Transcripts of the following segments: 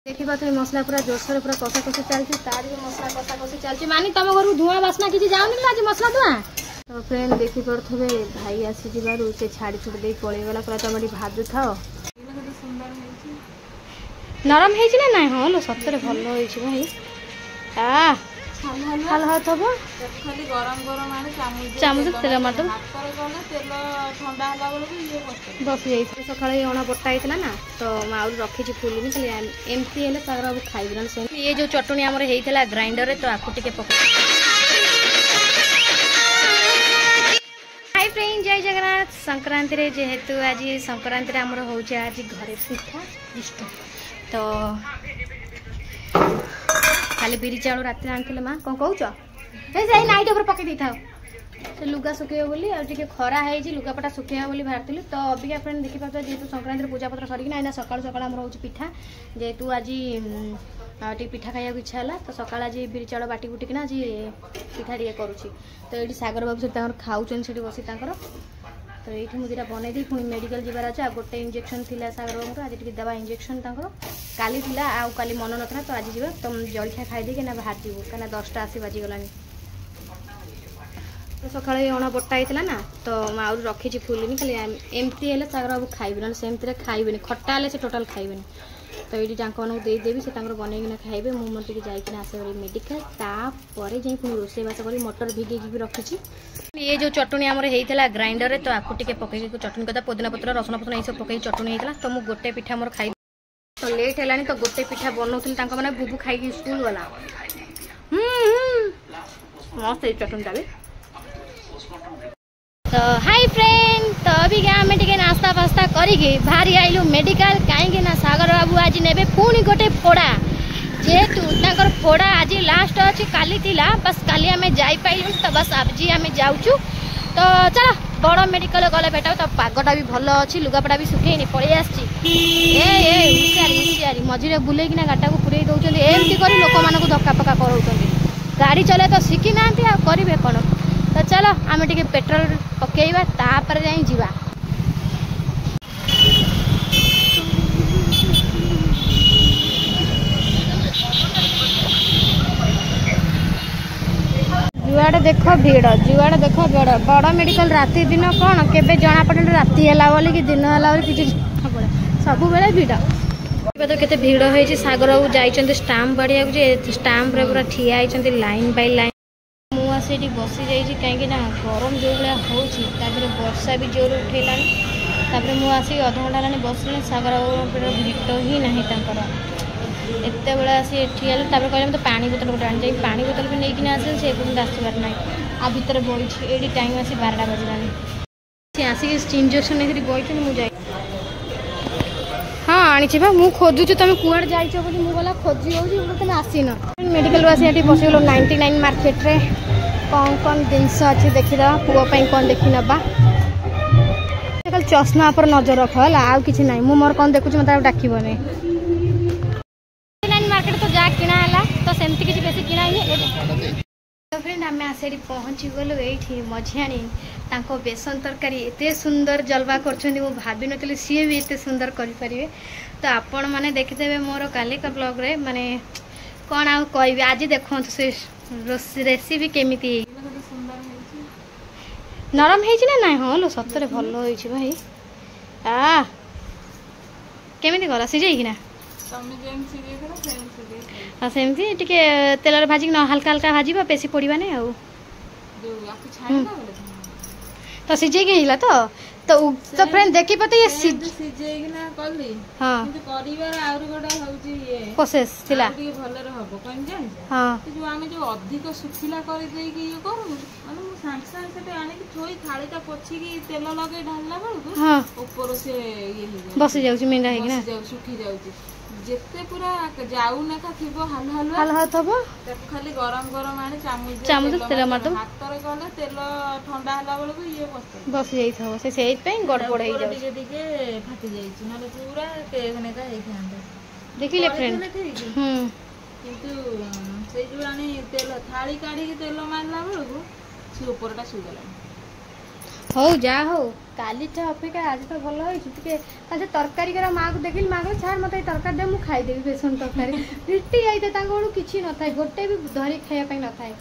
देखा तुम मसला पूरा जोरसोर पूरा कषा कषि चलती तार भी मसला कषा कषि चलती मानी तुम घर धुआं बास्ना किसी जाऊनी आज मसला धुआं तो फ्रेंड देखिपे भाई आसी से छाड़ी छुड़ी दे पलैगला कहला तुम ये भाजु था नरम है ना हाँ लो सतरे भल हो भाई हाल हाथब खाली गरम गरम आने चामच तेल मारद बस जाइए सका अणा बटा होता ना तो आउरी रखी फुलनी खाली एमती है अब खाइबी ना ये जो चटनी आमर होता ग्राइंडर तो आपको टे पक हाय फ्रेंड जय जगन्नाथ संक्रांति रे जेहेतु आज संक्रांति रे आमर हो आज घरे पिठा तो खाली बिरी चाउल रात आनी माँ कौन कह नाइट उपर पकई था से लुगा सुखे बोली और खरा है लुगापटा सुखे बोली बाहर तो अबिका फ्रेंड देखी पाता जेहतु संक्रांति पूजा पत्र सरिकिना सकाल सकाल आम हो पिठा जेहेतु आज पिठा खाया इच्छा है तो सकाल आज बिरी चाउल बाटी बुटिकिना आज पिठा टे करुँची तो ये सागर बाबू से खाऊन से बसी तो ये मुझे बनई दी पुणी मेडिकल जबार अच्छे गोटे इंजेक्शन थी सागर बाबू आज टे दवा इंजेक्शन काली थी आउ काली मन ना तो आज जा तुम जलखिया खाईदे ना बाहर जीव कहीं 10टा आसी बाजिगला तो सका अणा बटा होता ना तो आउरी रखी फुलनी खाली एमती है सागर बाबू खाइबे ना सेमती खाइबे खट्टा से टोटाल खाइबे तो ये देदेवी से बनईकिना खाइबे मुझे जाइए आसे मेडिकल तापर जाए पुणी रोसईबास कर मटर भिगेकी भी रखी ये जो चटनी आमर होता ग्राइंडर तो आपको टे पकई चटनी कदा पुदीना पत्र रसुण पत्र ये सब पकई चटनी होता तो मुझे गोटे पिठा मोर खाई तो लेट है तो गोटे पिठा बनाऊली मैंने बुबू खाई स्कूल गला मस्त चटनीटा भी तो हाय फ्रेंड तो अभी आम टे नास्ता फास्ता करके बाहरी आइलु मेडिकल कहीं सागर बाबू आज ने पुणी गोटे फोड़ा जेहेतु फोड़ा आज लास्ट अच्छी काली थिला बस काली आम जाइलु तो बस आज आम जाऊँ तो चलो बड़ मेडिकल गले बेटा तो पागटा भी भल अच्छी लुगापटा भी सुखेनी पलि आसी मझे बुलेकिना गाटा को पूरे दौरान एमती कर लोक मानक धक्का पक्का कर गाड़ी चले तो शिखी ना करेंगे कौन तो चलो आम टे पेट्रोल पकेवा तापर जाई जीवा जुआड़े देख भीड़ जुआड़े देख भीड़ बड़ मेडिकल राति दिन कौन केबे जना पड़े राति है बोली कि दिन है बोली कि सब बेले भीड़ तो केते भीड़ होती सागर बाबू जाइए स्टाम्प बढ़िया स्टाम्प पूरा ठिया होती लाइन बाय लाइन मुझे बसी जाइए कहीं गरम जो भाया होर वर्षा भी जोर उठेलानी मुझे अध घंटा है बसली सागर बाबू भीट ही ना एत बड़े आसी ठियाल कहले मतलब पानी बोतल गोटे आनी पानी बोतल भी नहीं आसे से आसबार ना आ भितर बही ये टाइम आसी 12टा बजलानी आसिक इंजेक्शन नहीं बही मुझे हाँ आनी बा मुझे खोजुची तुम कुआड़े जाइच बोली मुझे खोजी हो तुम आसीन मेडिकल आसी बसगल 99 मार्केट रे कौन कौन जिनस अच्छी देखीद पुओं कौन देखी नवा कल चश्मा पर नजर रख है आउ कि ना मोर कौन देखुची मतलब डाकबनी मार्केट तो जहाँ किना है तो सेमती किसी बेसी किना तो फ्रेंड आम आसे पहुँची गलु ये मझियाणी बेसन तरकारी एत सुंदर जलवा कर भाभी नी सी भी एत सुंदर करें तो आपण मैंने देखिदे मोर काली का ब्लॉग रे माने कौन आ कह आज देखो से रेसिपी केमी नरम है ना हाँ लो सतरे भल हो भाई केमी गला सीझेकिना हाँ सेमती टे तेल भाजिक हल्का हल्का भाजी बेसी पड़ा नहीं आउ तो सीझे तो तो तो फ्रेंड देखी पते ये सिजेकिना कली हां किंतु करिवार आउर गोडा होउची ये प्रोसेस थिला के भले रहबो कहीं जाय हां जो आमे जो अधिक सुखिला कर देई कि ये करू माने मु सांसा से आने की थोई थालीटा पोछि की तेल लगे ढालला बेलू हां ऊपर से ये बस जाउची मेंडा है कि ना सुखी जाउची जेते पूरा जाऊ ना का थिबो हल हल हल हल थबो खाली गरम गरम आने चामच तेल मारदो हाथ रे गले तेल ठंडा हला बेलू को ये बस जाई थबो से सेई पे गड़बड़ हो जाउ टिके टिके फाटी जाई नाले पूरा केने का हे खांदा देखिले फ्रेंड किंतु से जो आने तेल थाली काढी के तेल मारला बेलू से ऊपरटा सुगला ହଉ ଯାହା ହଉ କାଲିଟା ଅପେକ୍ଷା ଆଜି ତ ଭଲ ହେଇଛି ଟିକେ। ତାହେଲେ ତରକାରୀ କର ମାଆକୁ ଦେଖିଲି, ମାଆ କହିଲି ଛାଡ଼ ମୋତେ ଏଇ ତରକାରୀ ଦେ ମୁଁ ଖାଇଦେବି ବେସନ ତରକାରୀ। ରିଟି ଯାଇଥାଏ ତାଙ୍କ ବେଳୁ କିଛି ନଥାଏ, ଗୋଟେ ବି ଧରିକି ଖାଇବା ପାଇଁ ନଥାଏ।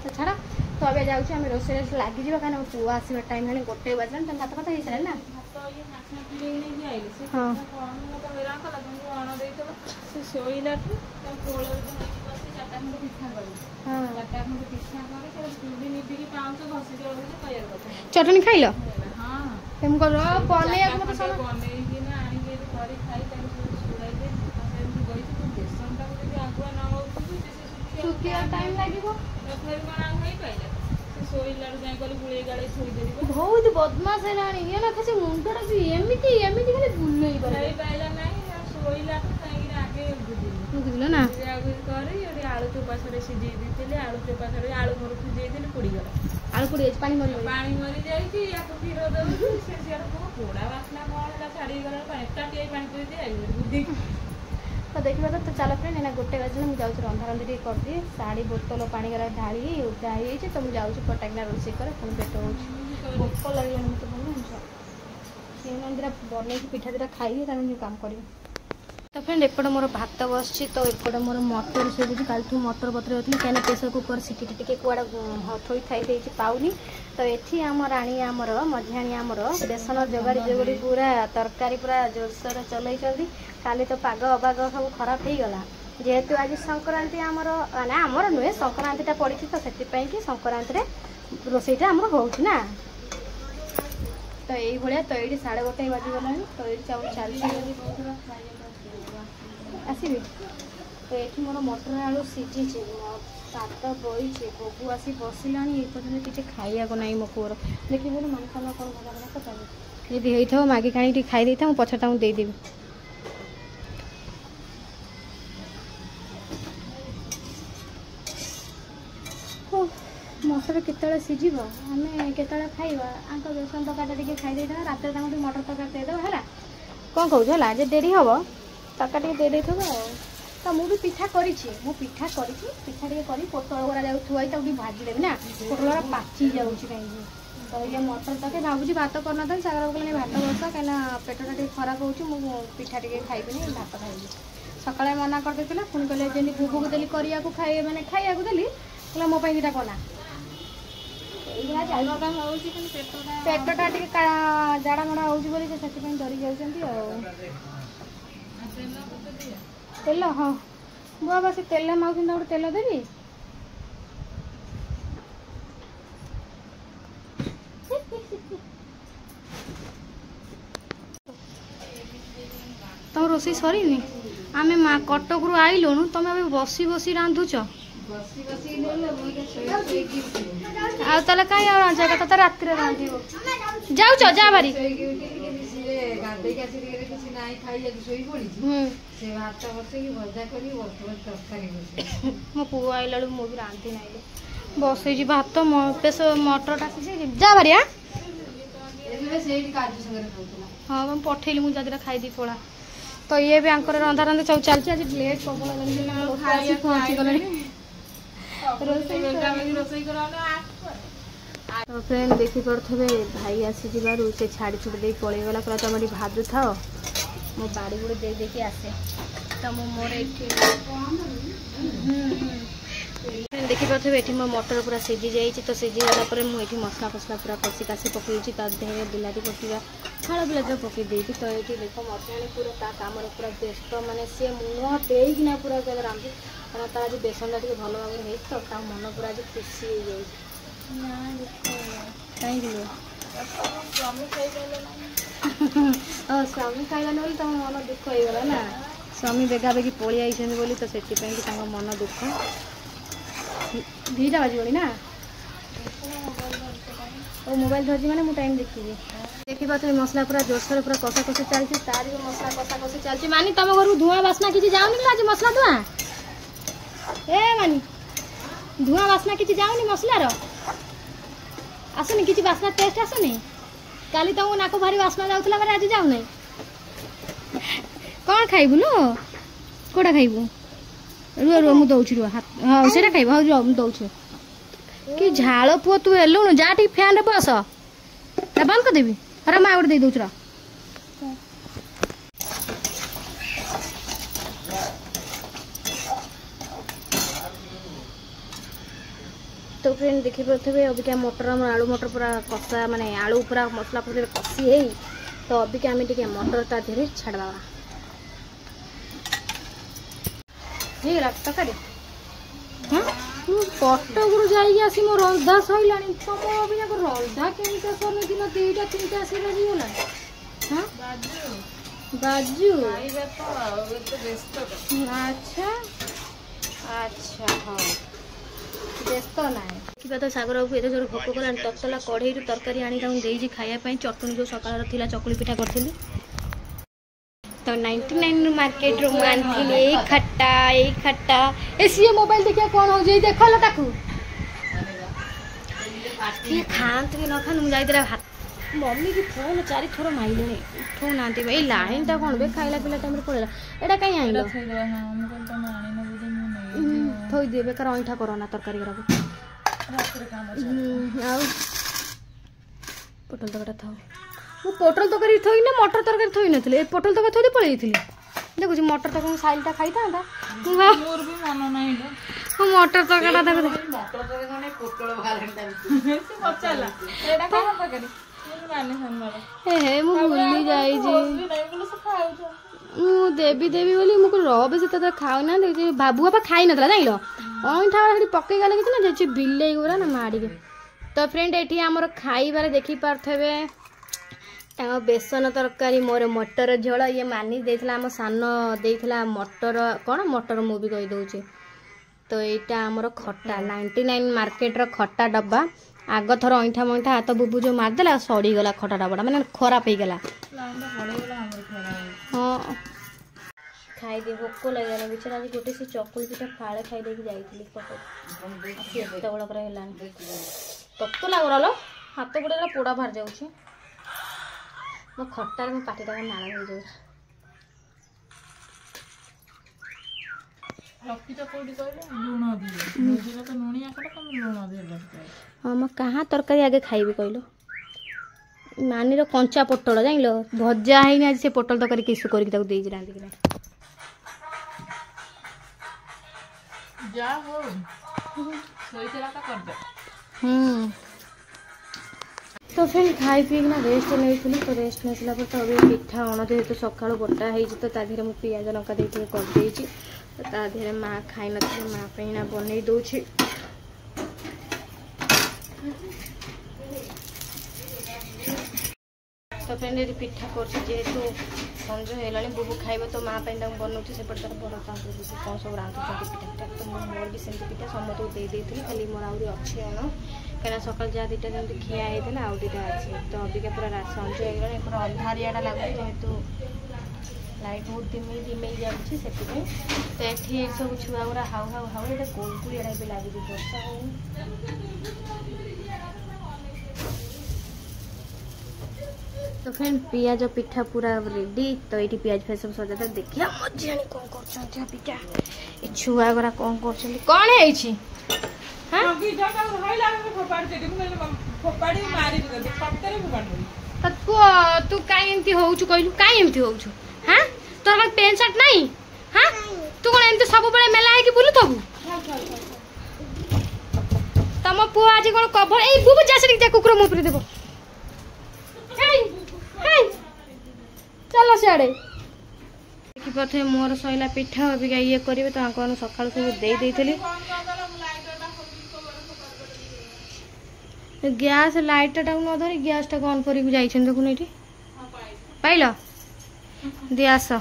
ତ ଛାଡ଼ ତ ଏବେ ଯାଉଛି ଆମେ ରୋଷେଇରେ ଲାଗିଯିବା, କାରଣ ପୁଅ ଆସିବା ଟାଇମ୍ ହେଲାଣି 1 ବାଜିଲାଣି। ତମେ ଭାତ କଥା ହେଇସାରିଲା ନା? ହଁ ସେ ଶୋଇଲାଠୁ ତାକୁ ଚଟଣି ଖାଇଲ? ହଁ ମୁଁ କର ବନେଇବାକୁ ମତେ ସମୟ ବନେଇକିନା ଆଣିକି ଏଠି କରି ଖାଇ ତାକୁ ଶୁଆଇଦେ। ଏମିତି କହିଛି ତୁ ବେସନଟାକୁ ଯଦି ଆଗୁଆ ନ ହଉଥିବୁ ଶୁଖିବା ଟାଇମ୍ ଲାଗିବ। ତଥାପି କ'ଣ ଆଉ ହେଇପାରିଲା? ସେ ଶୋଇଲାଠୁ ଯାଇ କରି ଗୁଳେଇ ଗାଳେଇ ଥୋଇଦେବି। ବହୁତ ବଦମାସ ହେଲାଣି ଇଏ ନା, ସେ ମୁଣ୍ଡଟା ବି ଏମିତି ଏମିତି ଖାଲି ବୁଲେଇ ହେଇପାରିଲା ନାହିଁ। ଶୋଇଲାଠୁ ଯାଇକିରି ଆଗେ ବୁଝିଲ ନା? କରି ଏଠି ଆଳୁ ଚୋପା ଛଡ଼େଇ ସିଝେଇ ଦେଇଥିଲି। ଆଳୁ ଚୋପା ଛଡ଼େଇ ଆଳୁ ମୋର ସିଝେଇଥିଲି, ପୋଡ଼ିଗଲା। ଆଳୁ ପୋଡ଼ି ଯାଇଛି, ପାଣି ମରିଯାଇଛି। ୟାକୁ କ୍ଷୀର ଦେଉଛି, ସେ ସିଆଡ଼େ କ'ଣ ପୋଡ଼ା ବାସ୍ନା କ'ଣ ହେଲା ଛାଡ଼ିଗଲା। ଏକାଠି ପାଣି ପିଇ ବୁଦ୍ଧି। ତ ଦେଖିବା ତ ଚାଲ ଫ୍ରେଣ୍ଡ, ଏଇନା 1 ବାଜିଲେ ମୁଁ ଯାଉଛି ରନ୍ଧାରନ୍ଧି ଟିକେ କରିଦିଏ। ଶାଢ଼ୀ ବୋତଲ ପାଣି ଗରା ଢାଳି ଓଦା ହେଇଯାଇଛି, ତ ମୁଁ ଯାଉଛି ପଟାକିନା ରୋଷେଇ କରେ। ପୁଣି ପେଟ ହେଉଛି ଭୋକ ଲାଗିଲାଣି ମୋତେ ଭଲ ଜିନିଷ। ସିଏ ଦିଟା ବନେଇକି ପିଠା ଦିଟା ଖାଇବି, ତାହେଲେ ମୁଁ କାମ କରିବି। ତ ଫ୍ରେଣ୍ଡ ଏପଟେ ମୋର ଭାତ ବସିଛି, ତ ଏପଟେ ମୋର ମଟର ସିଝୁଛି। କାଲିଠୁ ମଟର ପତ୍ର ହେଉଥିଲି, କାହିଁକିନା ପ୍ରେସର କୁକର ସିଟିଟି ଟିକେ କୁଆଡ଼େ ଥୋଇ ଥାଇ ଦେଇଛି ପାଉନି। ତ ଏଠି ଆମ ରାଣୀ ଆମର ମଝିଆଣୀ ଆମର ବେସନ ଯୋଗାଡ଼ି ପୁରା ତରକାରୀ ପୁରା ଜୋରସୋରରେ ଚଲେଇଛନ୍ତି। କାଲି ତ ପାଗ ଅବାଗ ସବୁ ଖରାପ ହେଇଗଲା, ଯେହେତୁ ଆଜି ସଂକ୍ରାନ୍ତି ଆମର ନା ଆମର ନୁହେଁ, ସଂକ୍ରାନ୍ତିଟା ପଡ଼ିଛି। ତ ସେଥିପାଇଁ କି ସଂକ୍ରାନ୍ତିରେ ରୋଷେଇଟା ଆମର ହେଉଛି ନା। ତ ଏଇଭଳିଆ ତ ଏଇଠି 1:30 ବାଜିଗଲାଣି। ତ ଏଇଠି ଚାଉଳ ଚାଲିଛି ଆସିବି। ତ ଏଇଠି ମୋର ମଟର ଆଳୁ ସିଝିଛି, ଭାତ ବଇଛି, ବୋବୁ ଆସି ବସିଲାଣି। ଏ ପର୍ଯ୍ୟନ୍ତ କିଛି ଖାଇବାକୁ ନାହିଁ ମୋ ପୁଅର। ଦେଖିବି ବୋଲି ମାଂସ କ'ଣ ଭଜା ଭଜା ପଚାରିବି, ଯଦି ହେଇଥିବ ମାଗି କାଣିକି ଟିକେ ଖାଇ ଦେଇଥାଉ, ମୁଁ ପଛରେ ତାଙ୍କୁ ଦେଇଦେବି। ମଟର କେତେବେଳେ ସିଝିବ, ଆମେ କେତେବେଳେ ଖାଇବା। ଆଙ୍କ ବେସନ ତରକାରୀଟା ଟିକେ ଖାଇ ଦେଇଥାଉ, ରାତିରେ ତାଙ୍କୁ ଟିକେ ମଟର ତରକାରୀ ଦେଇଦେବା ହେଲା। କ'ଣ କହୁଛୁ ହେଲା, ଯେ ଡେରି ହେବ ତରକାରୀ ଟିକେ ଦେଇଦେଇଥିବ ଆଉ। ତ ମୁଁ ବି ପିଠା କରିଛି, ପିଠା ଟିକେ କରି ପୋଟଳ ଗୁଡ଼ା ଯାଉ ଥୁଆଇ ତାକୁ ଟିକେ ଭାଜିଦେବି ନା, ପୋଟଳଟା ପାଚି ଯାଉଛି କାହିଁକି। ତ ଇଏ ମଟର ତରକାରୀ ଭାବୁଛି ଭାତ କରିନଥାନ୍ତି। ସାଗର କହିଲେ ଭାତ ବସା, କାହିଁକିନା ପେଟଟା ଟିକେ ଖରାପ ହେଉଛି, ମୁଁ ପିଠା ଟିକେ ଖାଇବିନି, ଭାତ ଖାଇବି। ସକାଳେ ମନା କରିଦେଇଥିଲା, ପୁଣି କହିଲେ ଯେମିତି ବୁବୁକୁ ଦେଲି କରିବାକୁ ଖାଇବାକୁ ଦେଲି, କହିଲା ମୋ ପାଇଁ ଦୁଇଟା କଲା। ପେଟଟା ଟିକେ ଝାଡ଼ା ମଡ଼ା ହେଉଛି ବୋଲି ସେ ସେଥିପାଇଁ ଡରି ଯାଉଛନ୍ତି ଆଉ। ତେଲ ହଁ ବୁଆ ସେ ତେଲ ମାଉଛନ୍ତି, ଗୋଟେ ତେଲ ଦେବି। ତମ ରୋଷେଇ ସରିନି? ଆମେ କଟକରୁ ଆଇଲୁଣୁ, ତମେ ଏବେ ବସି ବସି ରାନ୍ଧୁଛ। ଆଉ ତାହେଲେ କାହିଁ ଆଉ ରାନ୍ଧିବା କଥା, ତ ରାତିରେ ରାନ୍ଧିବ। ଯାଉଛ ଯା ବାରି। ମୋ ପୁଅ ଆଇଲା ବେଳକୁ ମୁଁ ବି ରାନ୍ଧି ନାହିଁ, ବସେଇଛି ଭାତ ମଟରଟା ସିଝେଇଛି। ଯା ବାରି। ହଁ ମୁଁ ପଠେଇଲି, ମୁଁ ଯଦି ଖାଇଦେଇ ପଳା। ତ ଇଏ ବି ଆଙ୍କର ରନ୍ଧାରନ୍ଧି ସବୁ ଚାଲିଛି। ଆଜି ଲେଟ୍ ପ୍ରବଳ ପହଞ୍ଚିଗଲେଣି। ଫ୍ରେଣ୍ଡ ଦେଖିପାରୁଥିବେ ଭାଇ ଆସିଯିବାରୁ ସେ ଛାଡ଼ି ଛୁଡ଼ି ଦେଇ ପଳେଇଗଲା। କହିଲା ତମେ ଏଠି ଭାଜୁଥାଅ, ମୋ ବାଡ଼ି ଗୁଡ଼ି ଦେଇକି ଆସେ। ତ ମୁଁ ମୋର ଏଠି ଦେଖିପାରୁଥିବେ ଏଠି ମୋ ମଟର ପୁରା ସିଝି ଯାଇଛି। ତ ସିଝିଗଲା ପରେ ମୁଁ ଏଠି ମସଲା ଫସଲା ପୁରା କଷି କାଷି ପକାଇଛି। ତା ଦେହରେ ବିଲାତି ପକାଇବା, ଫାଳ ବିଲାତି ପକାଇ ଦେଇଛି। ତ ଏଠି ଦେଖ ମଝିଆଣୀ ପୁରା ତା କାମରେ ପୁରା ବ୍ୟସ୍ତ, ମାନେ ସିଏ ମୁହଁ ଦେଇକିନା ପୁରା ରାନ୍ଧି, କାରଣ ତାର ଆଜି ବେସନଟା ଟିକେ ଭଲ ଭାବରେ ହେଇଛି। ତ ତା ମନ ପୁରା ଆଜି ଖୁସି ହେଇଯାଇଛି। କାହିଁକି ସ୍ୱାମୀ ଖାଇଲାନି ବୋଲି ତମ ମନ ଦୁଃଖ ହେଇଗଲା ନା। ସ୍ୱାମୀ ବେଗା ବେଗି ପଳେଇ ଆଇଛନ୍ତି ବୋଲି, ତ ସେଥିପାଇଁ କି ତାଙ୍କ ମନ ଦୁଃଖ। 2ଟା ବାଜିବଣି ନା। ଓ ମୋବାଇଲ ଧରିଛି ମାନେ ମୁଁ ଟାଇମ୍ ଦେଖିବି। ଦେଖିପାରୁଥିବେ ମସଲା ପୁରା ଜୋରସୋରରେ ପୁରା କଷା କଷି ଚାଲିଛି। ତାର ବି ମସଲା କଷା କଷି ଚାଲିଛି। ମାନି ତମ ଘରକୁ ଧୂଆଁ ବାସ୍ନା କିଛି ଯାଉନି କି ଆଜି ମସଲା ଧୂଆଁ? ଏ ମାନି ଧୂଆଁ ବାସ୍ନା କିଛି ଯାଉନି ମସଲାର? ଆସୁନି କିଛି ବାସ୍ନା, ଟେଷ୍ଟ ଆସୁନି? କାଲି ତମକୁ ନାକ ଭାରି ବାସ୍ନା ଯାଉଥିଲା ମାନେ ଆଜି ଯାଉନାହିଁ। କ'ଣ ଖାଇବୁ ଲୋ? କୋଉଟା ଖାଇବୁ? ରୁହ ମୁଁ ଦଉଛି, ରୁହ। ହଁ ସେଇଟା ଖାଇବ। ହଉ ରୁହ ମୁଁ ଦଉଛି। କି ଝାଳ ପୁଅ ତୁ ହେଲୁଣୁ, ଯା ଟିକେ ଫ୍ୟାନ୍ରେ ବସ। बंद कर देवी अरे मैं दे दूसरा तो फ्रेंड देखी पारे अबिका मटर आलू मटर पूरा कषा माने आलू पूरा मसला पूरा कषी है तो अबिका आम टे मटर ता धीरे छाड़वा तकारी कटक जासी मो रंधा सैला तुम अभी रंधा केमी सर दिन दुईटा तीनटा आसगला हाँ बाजू अच्छा अच्छा हाँ व्यस्त ना देखा तो सागर बाबू एत जोर भोक कला ततला कढ़ई तरकारी आनी देजी खायापी चटणी जो सकाल थी चकुली पिठा करी तो 99 मार्केट रू आनी खट्टा ए सी मोबाइल देखिए कौन हो जाए देख लो ताकू ये खाते न खान मुझे जाइए हाथ मम्मी की फोन 4 थर माइले उठो ना ये लाइन टा कौन बे खाइला पिला टाइम पड़ेगा एटा कहीं आइल थोई दे बेकार अईठा करो ना तरकारी पोटल तरकारी था वो पोटल तरकारी थोई ना मटर तरकारी थोई नथिले पोटल तरकारी थोई पळेई थिले देखुची मटर तरकारी साइलटा खाई था मोर भी मन नाही लो मटर तरकारीटा देखो मटर तरकारी माने पोटल भालेटा से पचाला एटा का तरकारी माने सनमार हे मु भूली जाई जी मु देवी देवी बोली मुको रबे से त खाउ ना देखि बाबू बापा खाई नतला जाइलो अईठा हडी पक्के गले कि ना जे बिल्ले गुरा ना माडी के तो फ्रेंड एठी हमर खाइबारे देखि पारथबे तांग बेसन तरकारी मोर मटर झोल ये मानी देथिला हम सान देथिला मटर कोन मटर मु भी कहि दउची तो एटा हमर खट्टा 99 मार्केट रो खट्टा डब्बा आग थर अईठा मईठा हाथ बुबू जो मार देला सड़ी गला खट्टा डब्बाटा माने खराब हो गला हाँ खाई दे भोक लगे बिचारा आज गोटे से चकुली पिठा फाड़े खाई देकी जाइली एत बड़ है ततला गल हाथ गोड़ा पोड़ा बाहर जाऊँ मो खट्टार मो पाटिटा नाल हो जाऊ हाँ मैं कहाँ तरकारी आगे खाइबी कहलो नानी कंचा पोटल जान भजा है आज से पोटल तरकारी किसु करके रांधिक तो फिर खाई पीना रेस्ट नहीं तो रेस्ट नहीं सारा तो अभी पिठा अण जेहतु सका बटा है तो ताधे मुझे पियाज लंका देती करदे तो ताधे माँ खाई ना माँ बनई दूची तो फ्रेंड ये पिठा करेतु संज है बुबू खाइब तो माँ बनाऊँ सेपटे तार बड़ कौन सब रांधुच्च पिठा तो मोर भी सेमती पिठा समस्त दे खाली मोर आहरी अच्छे अण कहीं सकाल जहाँ दुटा जमी खिया होता आउ दुटा अच्छे तो अबिका पूरा संज हो पूरा अंधारियाटा लगे जेहेतु लाइट बहुत दिमेई दिमेई जाऊँगी से तो ये सब छुआ गुरा हाउ हाउ हाउ ये कोलकुड़ा भी लगे बर्षा हो तो फ्रेंड पियाज पिठा पूरा रेडी तो ये पियाज फिर सब सजा देखिए मजा कौन कर पिठा ये छुआ गुरा कौन कर कौन है तू कहीं होचु कहलु कहीं एमती होचु हाँ तोर पेंट शर्ट नहीं हाँ तू कौन एमती सब बेले मेला है कि बुलु थबु तम पु आज कौन कवर ए बुबु जासे कुकुर मुँह पर देव चलो सियाड़े देखी पारे मोर सैला पिठा अबिका ये करेंगे तो सकाल सब दे गैस लाइट टाक न धरी गैस टाक ऑन कर देखुन ये पाइल दि आस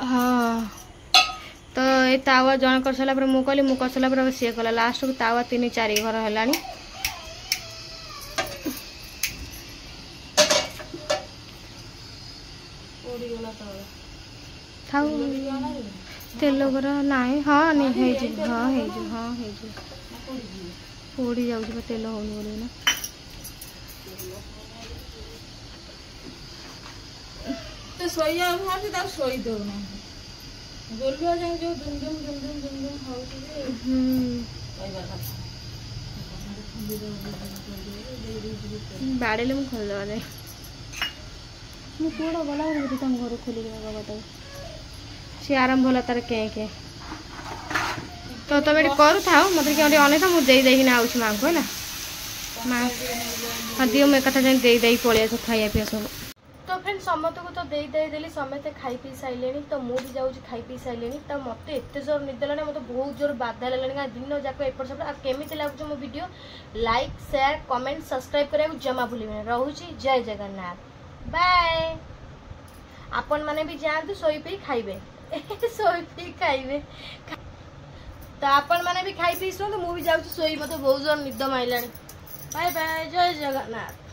हाँ तो ये तावा जन कर सारा मुझे कहली मुझे कर सारा सी कला लास्ट को तावा 3-4 घर है तेल गुरा ना हाँ नहीं हाँ पोड़ी जाऊँ तेल होनी बोले ना तो सोया भाभी तक सोई दो ना गोलुआ जाए जो दुम दुम दुम दुम दुम दुम बाड़े मुझे खोल दे मु पुड़ा गला तुम घर खोल कबाट सी आरंभ होला तार के तो तुम ये करू था मतलब कि अने था मुझे देना आऊँ माँ को है माँ हाँ दियो मैं कथा जान दे पलि आस खाया पीया सब तो फ्रेंड समस्त को तो देली समस्ते खाई पी सारे तो मुझे जाऊँ खाई पी सारे तो मत एत जोर निद लानी मत बहुत जोर बाधा लगा दिन जाक एपट सेपट केमी लगुच मो video like share comment subscribe करा जमा भूल रोचे जय जगन्नाथ बाय आपण मैंने भी जातु शोई पी खाइबे शोई पी खाइबे तो आपण मैंने भी खाई पी शुणु मुझे जाऊँ शोई मत बहुत जोर निद माइला बाय बाय जय जगन्नाथ।